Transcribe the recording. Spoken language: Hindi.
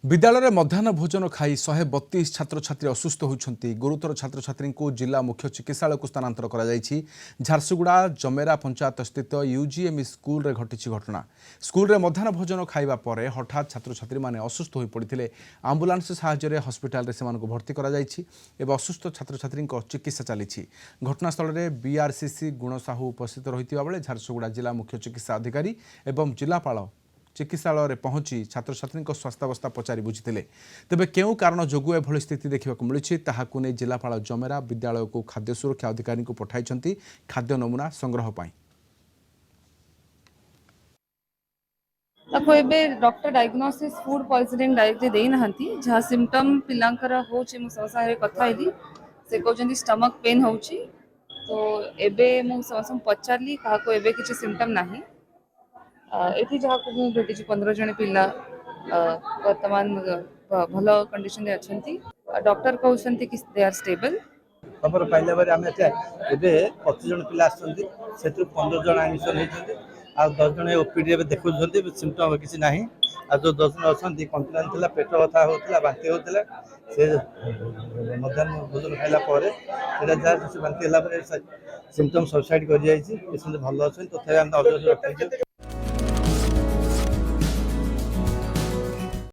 विद्यालय मध्याह्न भोजन खाई 132 छात्र छात्री असुस्थ होती गुरुतर छात्र छात्री को जिला मुख्य चिकित्सालय को स्थानांतर कर झारसुगुड़ा जमेरा पंचायत स्थित यूजीएमई स्कूल रे घटी घटना। स्कूल रे मध्याह्न भोजन खाइबा परे हठात छात्र छात्री माने असुस्थ हो पड़ते आंबुलांस साहाय्य हस्पिटाल रे सेमानकु भर्ती करा जायछि एवं असुस्थ छात्र छात्री चिकित्सा चली। घटनास्थल में बीआरसीसी गुण साहू उपस्थित रही बेले झारसुगुड़ा जिला मुख्य चिकित्सा अधिकारी एवं जिलापाल चिकित्सालय में पहुंची छात्र छात्री स्वास्थ्यावस्था पचारि बुझीते तेबे केउ कारण जोगु एभली स्थिति देखा मिली ताहाकु नै जिलापाल जमेरा विद्यालय को खाद्य सुरक्षा अधिकारी को पठाई खाद्य नमूना संग्रह पाई। Doctor diagnosis food poisoning directly दे नहंती जहाँ सिम्पटम पिलांकर होची मु संसारे कथा हेली से कहउछन्ती स्टमक पेन होची तो एबे मु समसम पचारली काहाको एबे किछि सिम्पटम नाही। एठी जहाँ को मु भेटी 15 जण पिला वर्तमान भल कंडीशन रे अछंती। डॉक्टर कहउछन्ती कि दे आर स्टेबल। खबर पाइला बारे आम एबे 25 जन पिला आछंती सेतु 15 जन एडमिशन हेछंती आ 10 जन ओपीडी एबे देखुछंती सिम्पटम किछि नाही आ जो 10 जन अछंती कंप्लेन थिला पेट व्यथा होतला बांती होतला से मध्याह्न भोजन खाइला परे सेटा जा से बांती होला परे सिम्पटम सबसाइड कर जायछि पेशेंट भलो अछन तथापि हम अवश्य रखै